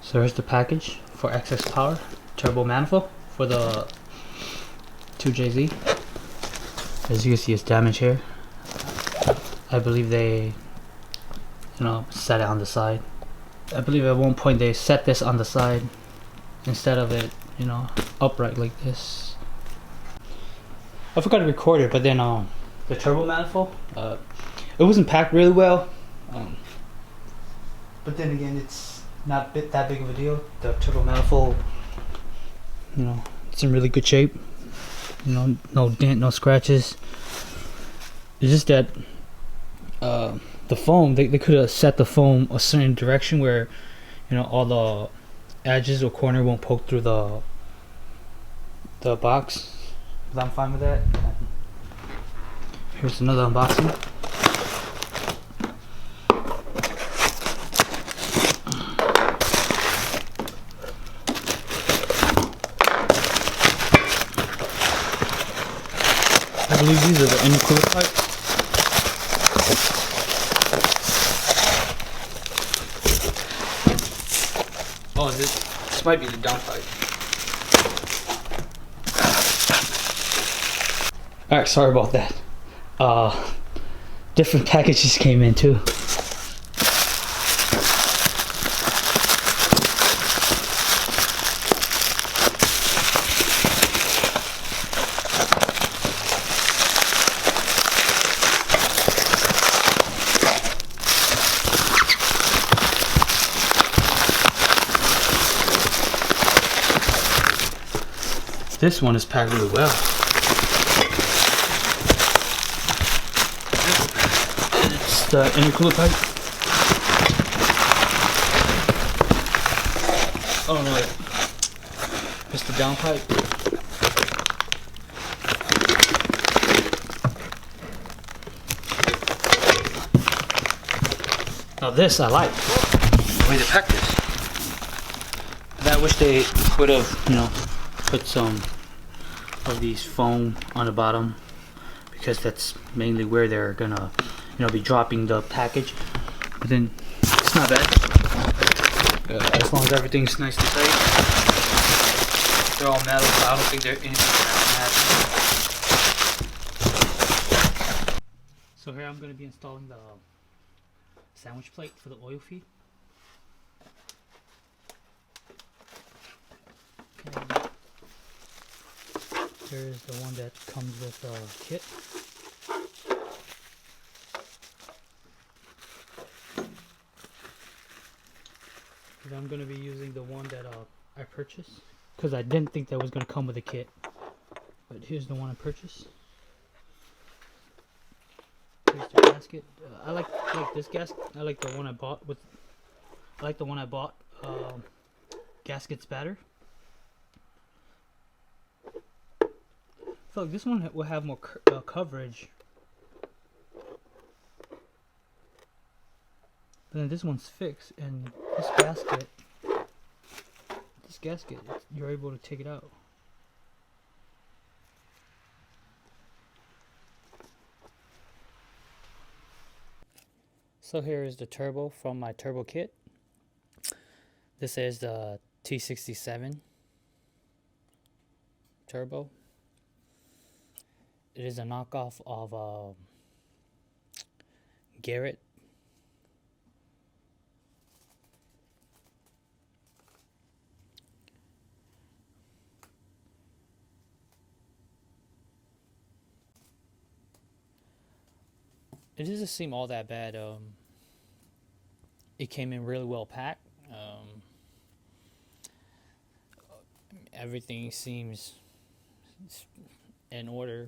So here's the package for excess power turbo manifold for the 2JZ. As you can see, it's damaged here. I believe they, set it on the side. I believe at one point they set this on the side instead of it, upright like this. I forgot to record it, but then the turbo manifold, it wasn't packed really well. But then again, it's not that big of a deal. The turbo manifold, it's in really good shape. No dent, no scratches. It's just that the foam, they could have set the foam a certain direction where, all the edges or corner won't poke through the box. But I'm fine with that. Here's another unboxing. I believe these are the intercooler pipes. Oh, this might be the down pipe. Alright, sorry about that. Different packages came in too. This one is packed really well. It's the intercooler pipe. Oh no, it's the down pipe. Now this I like. The way they packed this. I wish they would have, put some of these foam on the bottom, because that's mainly where they're gonna be dropping the package. But then it's not bad, as long as everything's nice and tight. They're all metal, so I don't think anything's gonna happen. So here I'm gonna be installing the sandwich plate for the oil feed. Here's the one that comes with the kit. And I'm going to be using the one that I purchased, because I didn't think that was going to come with a kit. But here's the one I purchased. Here's the gasket. I like this gasket. I like the one I bought with. I like the one I bought. Gaskets batter. I feel like this one will have more coverage, but then this one's fixed, and this gasket, you're able to take it out. So here is the turbo from my turbo kit. This is the T67 turbo. It is a knockoff of Garrett. It doesn't seem all that bad. It came in really well packed. Everything seems in order.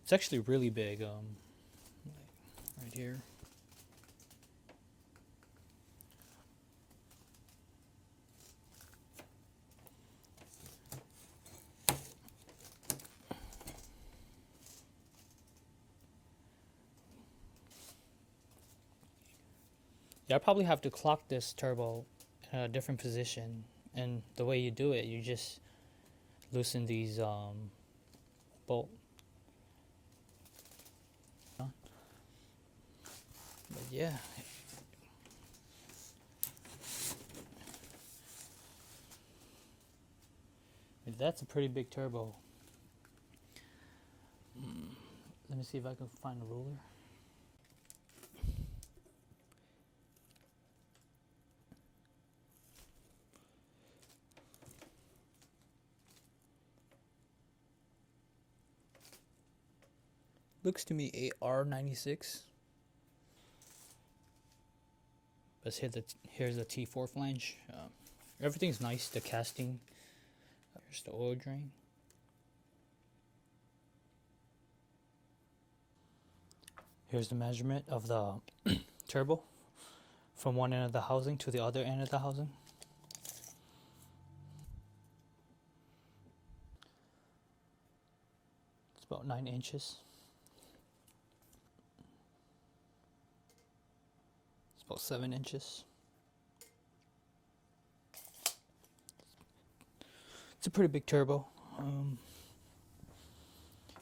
It's actually really big, right here. Yeah, I probably have to clock this turbo in a different position, and the way you do it, you just loosen these bolt Yeah. That's a pretty big turbo. Let me see if I can find a ruler. Looks to me AR96. Let's hit here's the T4 flange. Everything's nice. The casting. Here's the oil drain. Here's the measurement of the turbo from one end of the housing to the other end of the housing. It's about 9 inches. It's about 7 inches. It's a pretty big turbo.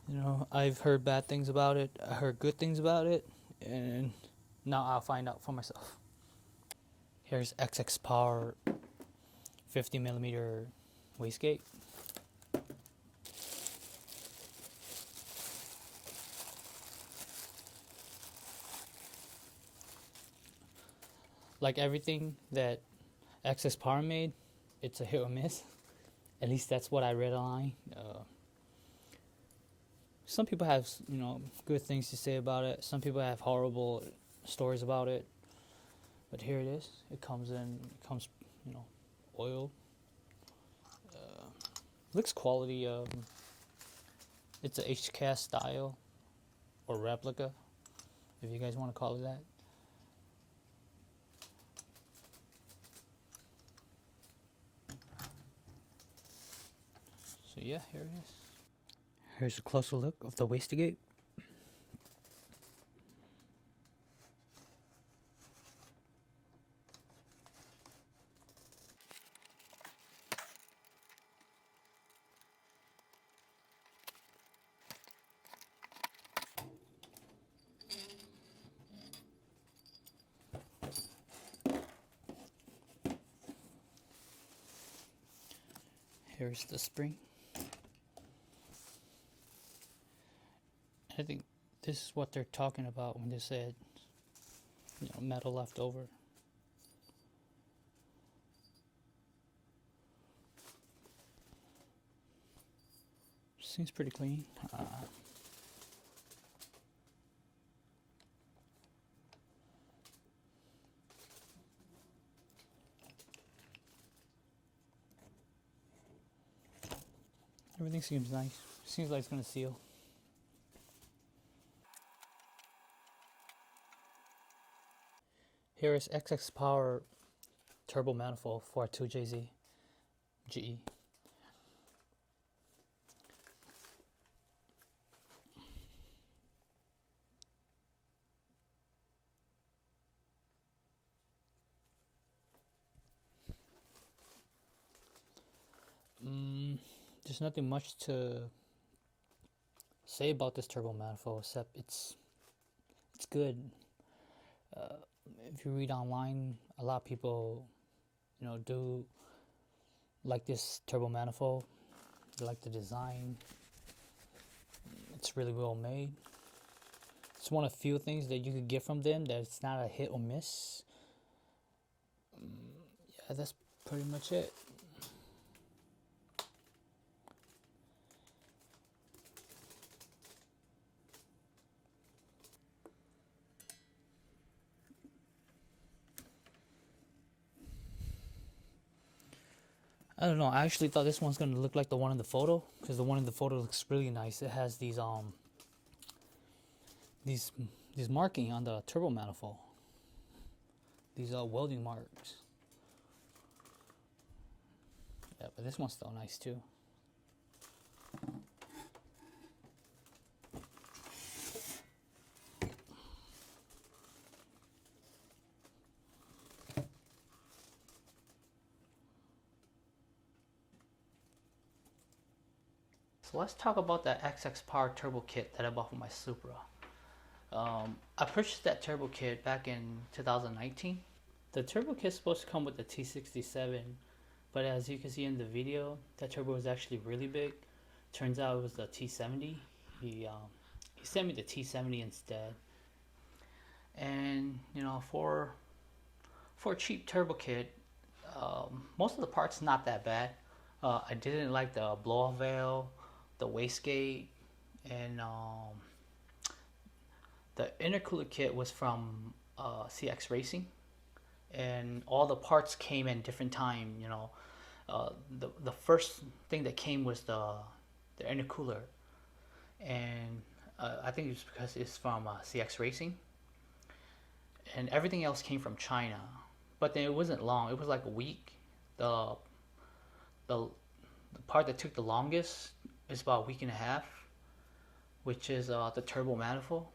You know, I've heard bad things about it. I heard good things about it, and now I'll find out for myself. Here's XX Power 50mm wastegate. Like everything that XX Power made, it's a hit or miss. At least that's what I read online. Some people have, you know, good things to say about it. Some people have horrible stories about it. But here it is. It comes, you know, oil. Looks quality. It's a HCast style or replica, if you guys want to call it that. So yeah, here it is. Here's a closer look of the Wastegate. Here's the spring. I think this is what they're talking about when they said, you know, metal left over. Seems pretty clean. Everything seems nice. Seems like it's gonna seal. Here is XX Power turbo manifold for 2JZ GE. There's nothing much to say about this turbo manifold except it's good. If you read online, a lot of people, you know, do like this turbo manifold. They like the design. It's really well made. It's one of the few things that you could get from them that it's not a hit or miss. Yeah, that's pretty much it. I don't know. I actually thought this one's gonna look like the one in the photo because the one in the photo looks really nice. It has these marking on the turbo manifold. These welding marks. Yeah, but this one's still nice too. So let's talk about that XX Power Turbo Kit that I bought for my Supra. I purchased that turbo kit back in 2019. The turbo kit is supposed to come with the T67, but as you can see in the video, that turbo was actually really big. Turns out it was the T70. He sent me the T70 instead. And you know, for a cheap turbo kit, most of the parts not that bad. I didn't like the blow-off valve, the wastegate, and the intercooler kit was from CX Racing, and all the parts came in different time. You know, the first thing that came was the intercooler, and I think it's because it's from CX Racing, and everything else came from China. But then it wasn't long. It was like a week. The the the part that took the longest is about a week and a half, which is the turbo manifold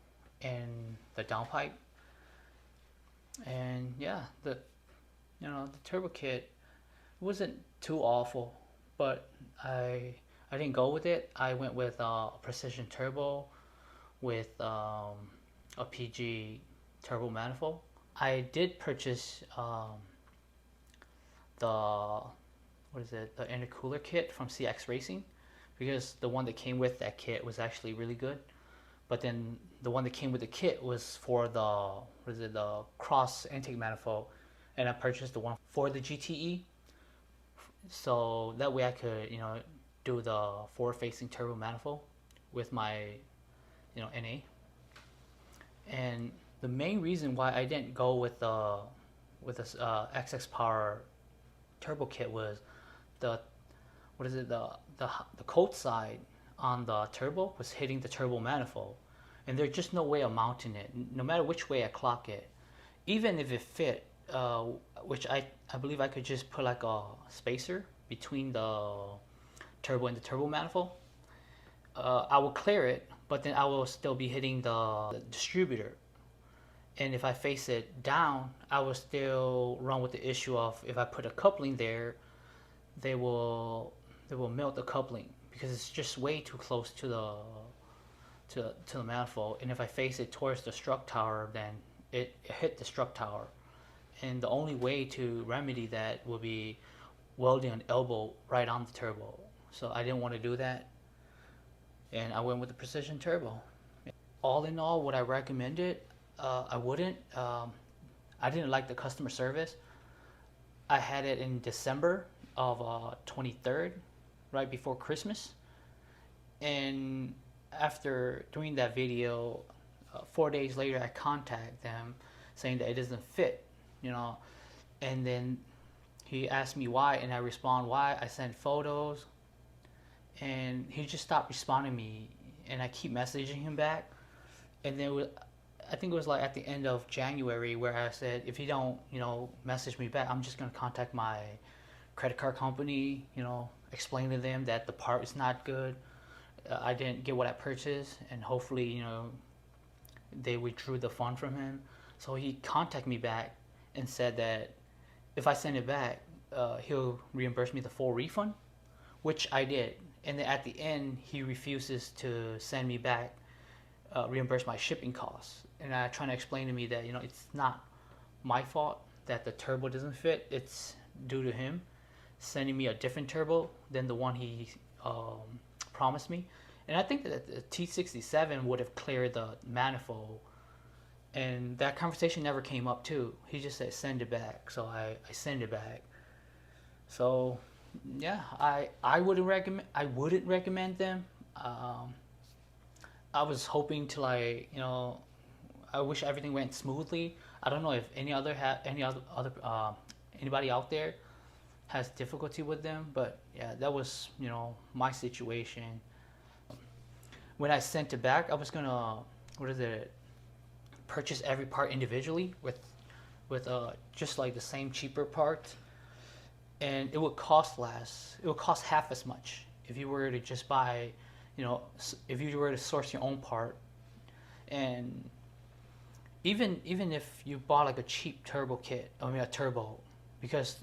and the downpipe. And yeah, the turbo kit wasn't too awful, but I didn't go with it. I went with a precision turbo with a PG turbo manifold. I did purchase the the intercooler kit from CX Racing, because the one that came with that kit was actually really good. But then the one that came with the kit was for the cross intake manifold, and I purchased the one for the GTE, so that way I could do the forward facing turbo manifold with my NA. And the main reason why I didn't go with this XX Power turbo kit was the the coat side on the turbo was hitting the turbo manifold, and there's just no way of mounting it. No matter which way I clock it, even if it fit, which I believe I could just put like a spacer between the turbo and the turbo manifold. I will clear it, but then I will still be hitting the distributor. And if I face it down, I will still run with the issue of, if I put a coupling there, they will melt the coupling, because it's just way too close to the manifold. And if I face it towards the struct tower, then it hit the struct tower. And the only way to remedy that will be welding an elbow right on the turbo. So I didn't want to do that, and I went with the precision turbo. All in all, would I recommend it? I wouldn't. I didn't like the customer service. I had it in December of 23rd, right before Christmas. And after doing that video, 4 days later, I contact them saying that it doesn't fit, and then he asked me why, and I respond why. I sent photos, and he just stopped responding to me, and I keep messaging him back. And then I think it was like at the end of January where I said, if you don't, message me back, I'm just gonna contact my credit card company, explain to them that the part is not good. I didn't get what I purchased, and hopefully, they withdrew the fund from him. So he contacted me back and said that if I send it back, he'll reimburse me the full refund, which I did. And then at the end, he refuses to send me back, reimburse my shipping costs. And I trying to explain to me that it's not my fault that the turbo doesn't fit. It's due to him sending me a different turbo than the one he promised me. And I think that the T67 would have cleared the manifold. And that conversation never came up too. He just said send it back, so I send it back. So yeah, I wouldn't recommend them. I was hoping to I wish everything went smoothly. I don't know if anybody out there has difficulty with them, but yeah, that was my situation. When I sent it back, I was gonna purchase every part individually with just like the same cheaper part, and it would cost less. It would cost half as much if you were to just buy, if you were to source your own part. And even if you bought like a cheap turbo kit, a turbo, because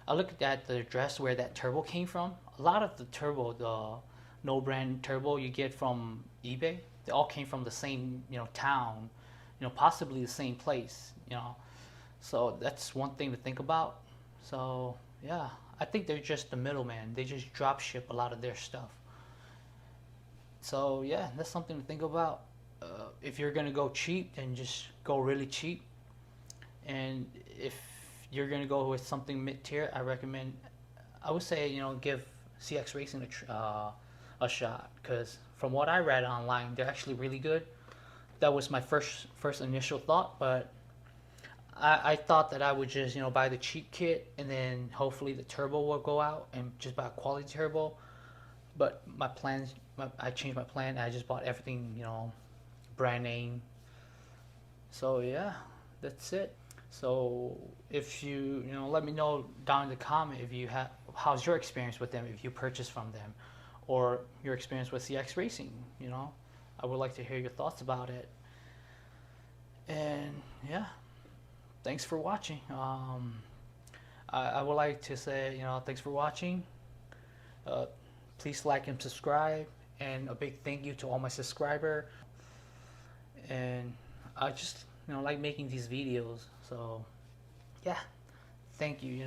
I looked at the address where that turbo came from. A lot of the turbo, no brand turbo you get from eBay. They all came from the same, town, possibly the same place, So that's one thing to think about. So yeah, I think they're just the middleman. They just drop ship a lot of their stuff. So yeah, that's something to think about. If you're gonna go cheap, then just go really cheap. And if you're gonna go with something mid tier, I would say, give CX Racing a shot, because from what I read online, they're actually really good. That was my first initial thought, but I thought that I would just, buy the cheap kit, and then hopefully the turbo will go out and just buy a quality turbo. But I changed my plan. I just bought everything, brand name. So yeah, that's it. So if let me know down in the comment if you have, how's your experience with them, if you purchased from them, or your experience with CX Racing. I would like to hear your thoughts about it. And yeah, thanks for watching. I would like to say, thanks for watching. Please like and subscribe, and a big thank you to all my subscribers. And I just like making these videos, so yeah, thank you.